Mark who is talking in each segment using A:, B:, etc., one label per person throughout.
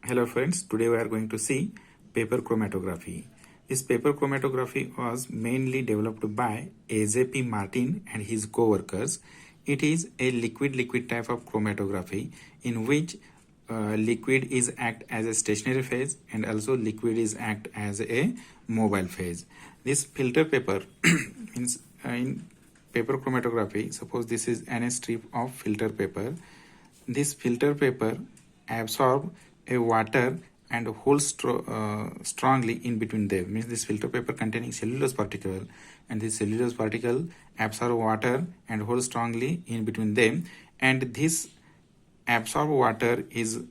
A: Hello friends, today we are going to see paper chromatography. This paper chromatography was mainly developed by A.J.P. Martin and his co-workers. It is a liquid type of chromatography in which liquid is act as a stationary phase and also liquid is act as a mobile phase. This filter paper means in paper chromatography, suppose this is an strip of filter paper. This filter paper absorb a water and hold strongly in between them. Means this filter paper containing cellulose particle, and this cellulose particle absorb water and hold strongly in between them, and this absorbed water is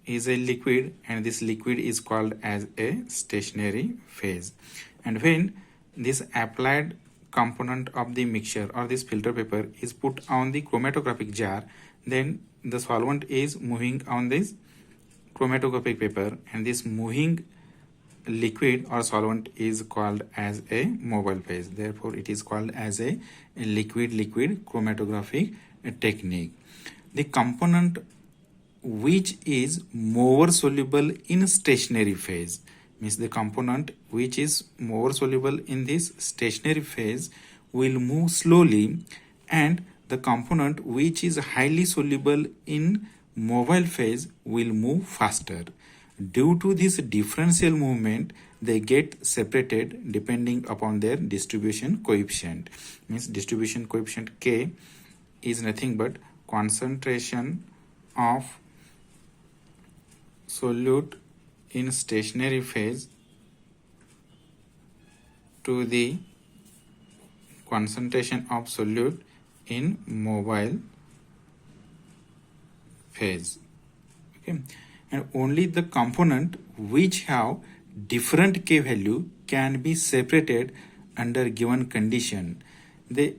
A: a liquid, and this liquid is called as a stationary phase. And when this applied component of the mixture or this filter paper is put on the chromatographic jar, then the solvent is moving on this chromatographic paper, and this moving liquid or solvent is called as a mobile phase. Therefore it is called as a liquid chromatographic technique. The component which is more soluble in stationary phase, means the component which is more soluble in this stationary phase will move slowly, and the component which is highly soluble in mobile phase will move faster. Due to this differential movement, they get separated depending upon their distribution coefficient. Means distribution coefficient K is nothing but concentration of solute in stationary phase to the concentration of solute in mobile phase. Okay, and only the component which have different K value can be separated under given condition. They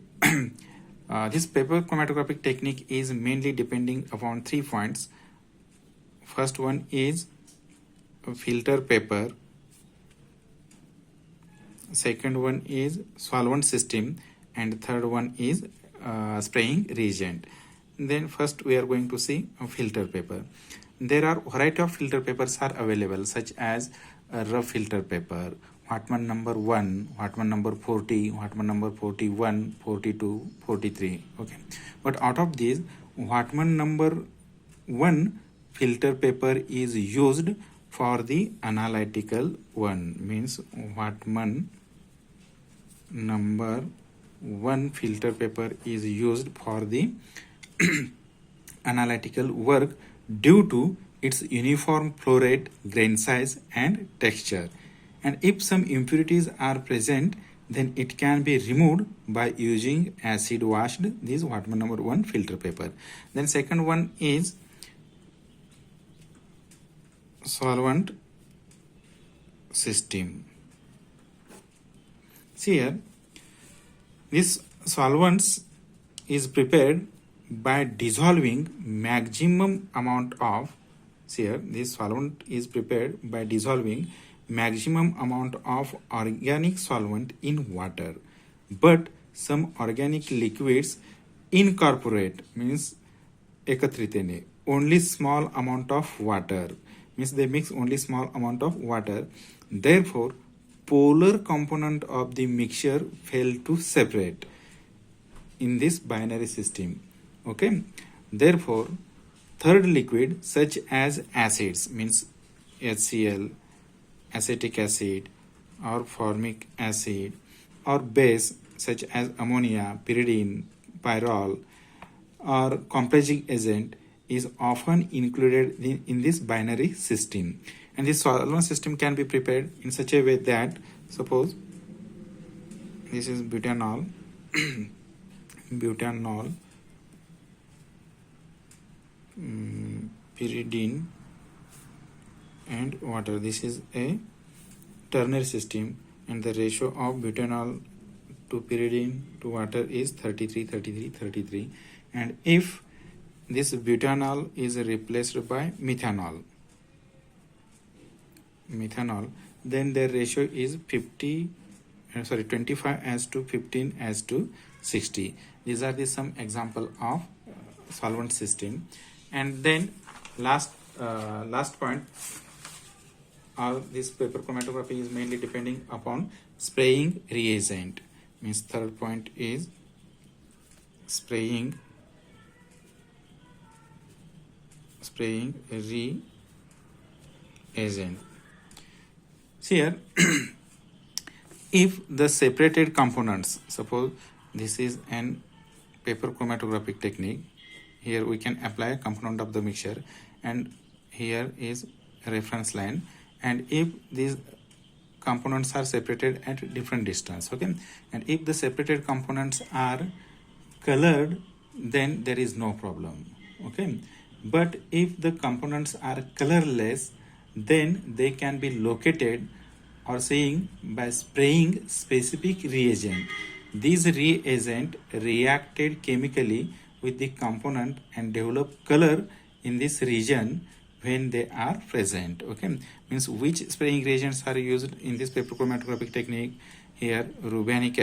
A: this paper chromatographic technique is mainly depending upon 3 points. First one is filter paper, second one is solvent system, and third one is spraying reagent. Then first we are going to see a filter paper. There are variety of filter papers are available, such as a rough filter paper, Whatman number 1, Whatman number 40, Whatman number 41, 42, 43. Okay, but out of these, Whatman number 1 filter paper is used for the analytical one. Means Whatman number 1 filter paper is used for the analytical work due to its uniform flow rate, grain size and texture. And if some impurities are present, then it can be removed by using acid washed this Whatman number 1 filter paper. Then second one is solvent system. See here, this solvents is prepared by dissolving maximum amount of, see here, this solvent is prepared by dissolving maximum amount of organic solvent in water, but some organic liquids incorporate, means ekatritene, only small amount of water, means they mix only small amount of water. Therefore polar component of the mixture fail to separate in this binary system. Okay, therefore third liquid such as acids, means HCl, acetic acid or formic acid, or base such as ammonia, pyridine, pyrrole or compressing agent is often included in this binary system. And this solvent system can be prepared in such a way that, suppose this is butanol butanol, pyridine and water. This is a ternary system, and the ratio of butanol to pyridine to water is 33. And if this butanol is replaced by methanol, then their ratio is 25 as to 15 as to 60. These are the some example of solvent system. And then last last point, this paper chromatography is mainly depending upon spraying reagent. Means third point is spraying reagent. See here, if the separated components, suppose this is an paper chromatographic technique, here we can apply a component of the mixture and here is a reference line, and if these components are separated at different distance, okay, and if the separated components are colored, then there is no problem, okay, but if the components are colorless, then they can be located or saying by spraying specific reagent. These reagent reacted chemically with the component and develop color in this region when they are present, okay. Means which spraying reagents are used in this paper chromatographic technique? Here rubanic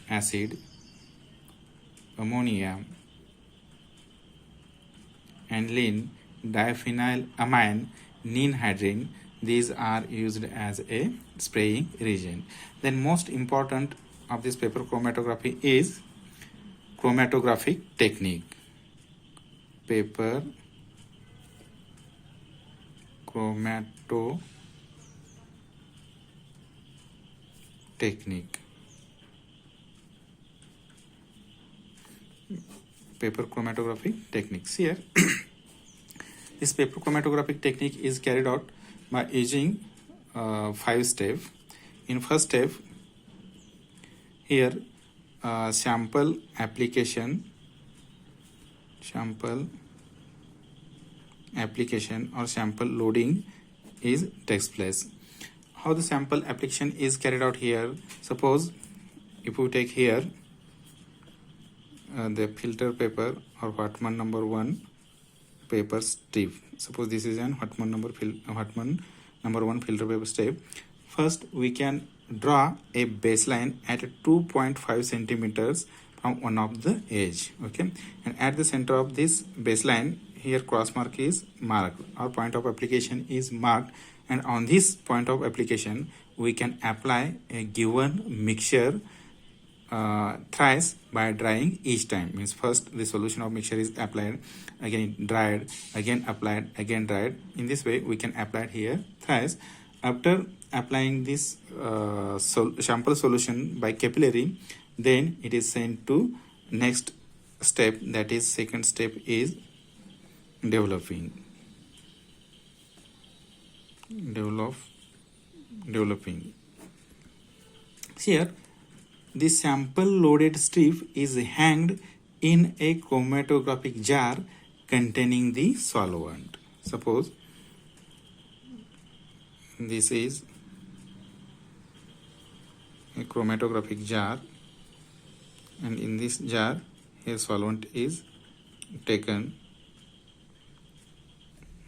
A: acid, ammonia, aniline, diphenylamine, ninhydrin. These are used as a spraying reagent. Then most important of this paper chromatography is chromatographic technique. Paper chromato technique. Paper chromatographic techniques. Here this paper chromatographic technique is carried out by using 5 steps. In first step, here sample application or sample loading takes place. How the sample application is carried out here? Suppose if we take here the filter paper or Whatman number 1 paper strip. Suppose this is an Whatman number 1 filter paper strip. First we can draw a baseline at 2.5 centimeters from one of the edge, okay, and at the center of this baseline here cross mark is marked, our point of application is marked, and on this point of application we can apply a given mixture thrice by drying each time. Means first the solution of mixture is applied, again dried, again applied, again dried. In this way we can apply it here thrice. After applying this sample solution by capillary, then it is sent to next step, that is second step is developing. Here the sample loaded strip is hanged in a chromatographic jar containing the solvent. Suppose this is a chromatographic jar, and in this jar here solvent is taken.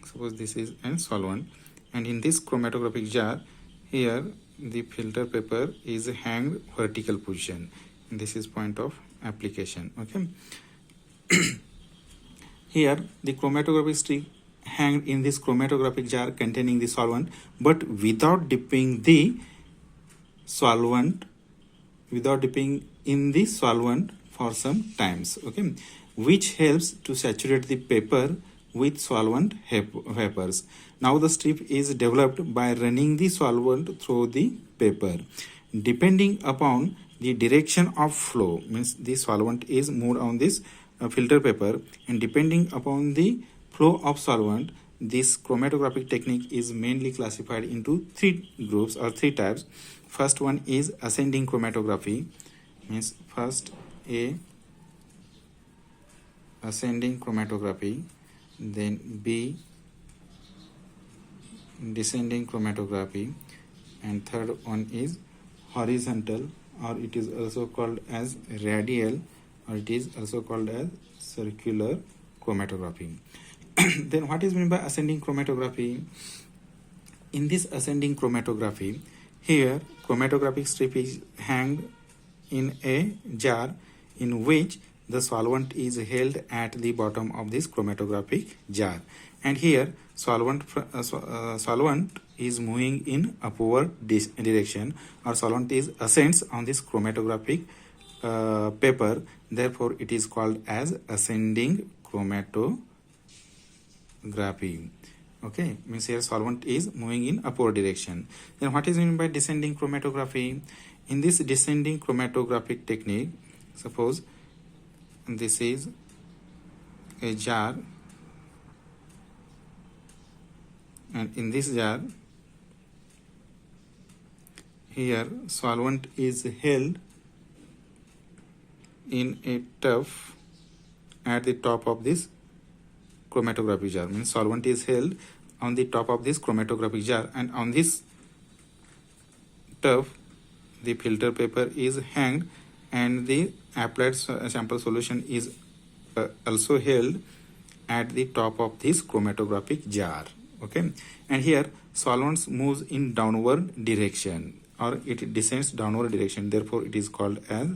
A: Suppose this is a solvent, and in this chromatographic jar here the filter paper is hanged vertical position, and this is point of application, okay. Here the chromatographic strip hanged in this chromatographic jar containing the solvent, but without dipping in the solvent for some times, okay, which helps to saturate the paper with solvent vapors. Now the strip is developed by running the solvent through the paper. Depending upon the direction of flow, means the solvent is moved on this filter paper, and depending upon the flow of solvent, this chromatographic technique is mainly classified into 3 groups or 3 types. First one is ascending chromatography, means first A ascending chromatography, then B descending chromatography, and third one is horizontal, or it is also called as radial, or it is also called as circular chromatography. Then what is meant by ascending chromatography? In this ascending chromatography, here chromatographic strip is hanged in a jar in which the solvent is held at the bottom of this chromatographic jar, and here solvent is moving in upward direction, or solvent is ascends on this chromatographic paper. Therefore, it is called as ascending chromatography. Okay, means here solvent is moving in upward direction. Then what is meant by descending chromatography? In this descending chromatographic technique, suppose this is a jar, and in this jar here solvent is held in a tub at the top of this chromatographic jar. Means solvent is held on the top of this chromatographic jar, and on this tub the filter paper is hanged, and the applied sample solution is also held at the top of this chromatographic jar. Okay, and here solvents moves in downward direction, or it descends downward direction. Therefore, it is called as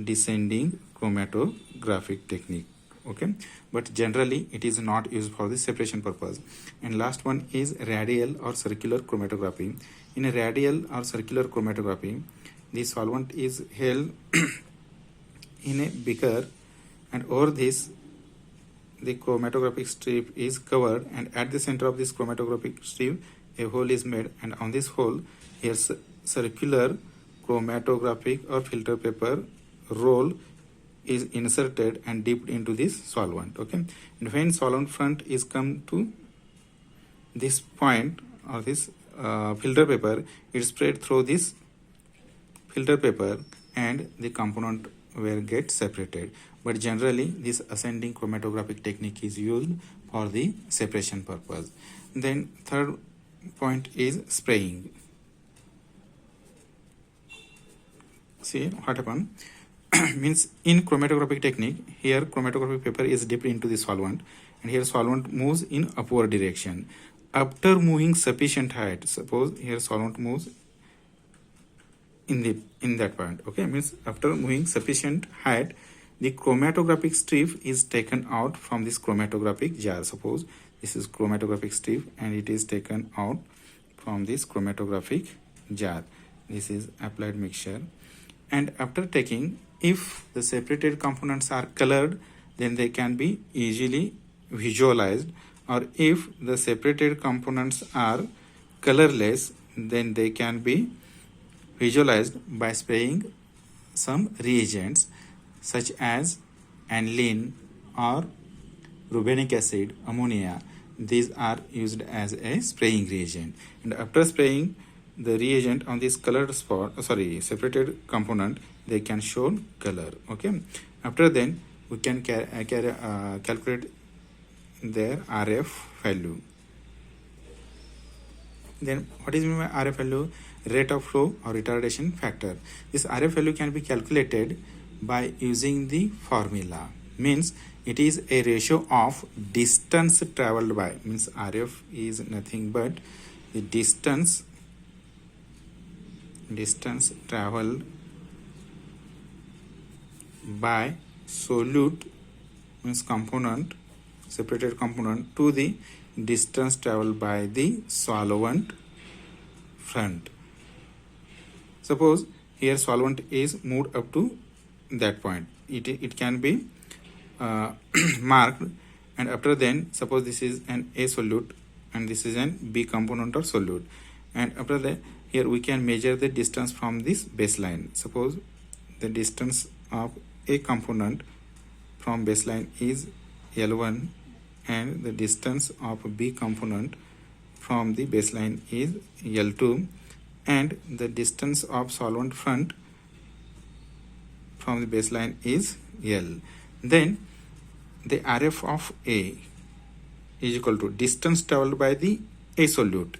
A: descending chromatographic technique. Okay, but generally it is not used for the separation purpose. And last one is radial or circular chromatography. In a radial or circular chromatography, the solvent is held in a beaker, and over this the chromatographic strip is covered, and at the center of this chromatographic strip a hole is made, and on this hole here circular chromatographic or filter paper roll is inserted and dipped into this solvent. Okay, and when solvent front is come to this point, or this filter paper, it spread through this filter paper, and the component will get separated. But generally this ascending chromatographic technique is used for the separation purpose. Then third point is spraying. See what happened. Means in chromatographic technique, here chromatographic paper is dipped into the solvent, and here solvent moves in upward direction. After moving sufficient height, suppose here solvent moves in that point. Okay, means after moving sufficient height, the chromatographic strip is taken out from this chromatographic jar. Suppose this is chromatographic strip, and it is taken out from this chromatographic jar. This is applied mixture, and after taking, if the separated components are colored, then they can be easily visualized, or if the separated components are colorless, then they can be visualized by spraying some reagents such as aniline or rubenic acid, ammonia. These are used as a spraying reagent, and after spraying the reagent on this colored spot, separated component, they can show color. Okay, after then we can calculate their RF value. Then what is meant by RF value? Rate of flow or retardation factor. This RF value can be calculated by using the formula. Means it is a ratio of distance traveled by. Means RF is nothing but the distance traveled by solute, means component, separated component, to the distance traveled by the solvent front. Suppose here solvent is moved up to that point, it can be marked, and after then suppose this is an A solute and this is an B component of solute, and after that here we can measure the distance from this baseline. Suppose the distance of A component from baseline is L1, and the distance of B component from the baseline is L2, and the distance of solvent front from the baseline is L. Then the RF of A is equal to distance traveled by the A solute.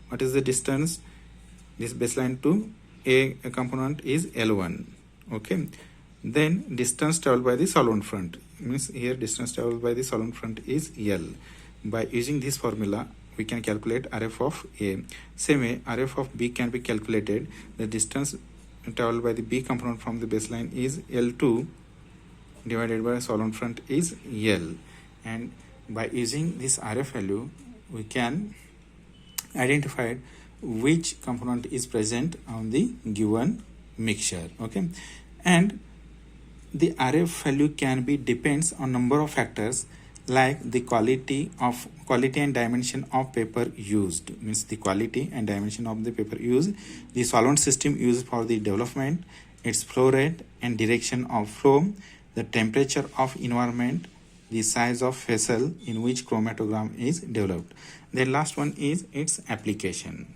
A: What is the distance? This baseline to A component is L1. Okay. Then distance traveled by the solvent front, means here distance traveled by the solvent front is L. By using this formula, we can calculate RF of A. Same way, RF of B can be calculated. The distance traveled by the B component from the baseline is L2, divided by solvent front is L, and by using this RF value we can identify which component is present on the given mixture. Okay, and the RF value can be depends on number of factors like the quality and dimension of paper used, means the quality and dimension of the paper used, the solvent system used for the development, its flow rate and direction of flow, the temperature of environment, the size of vessel in which chromatogram is developed. The last one is its application.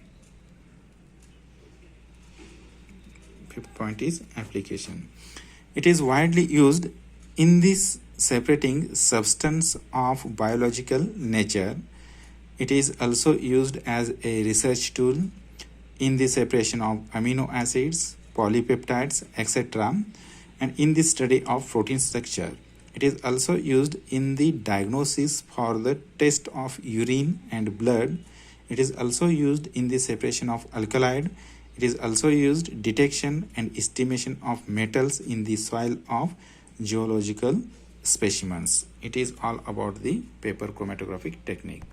A: Fifth point is application. It is widely used in this separating substance of biological nature. It is also used as a research tool in the separation of amino acids, polypeptides, etc., and in the study of protein structure. It is also used in the diagnosis for the test of urine and blood. It is also used in the separation of alkali. It is also used detection and estimation of metals in the soil of geological specimens. It is all about the paper chromatographic technique.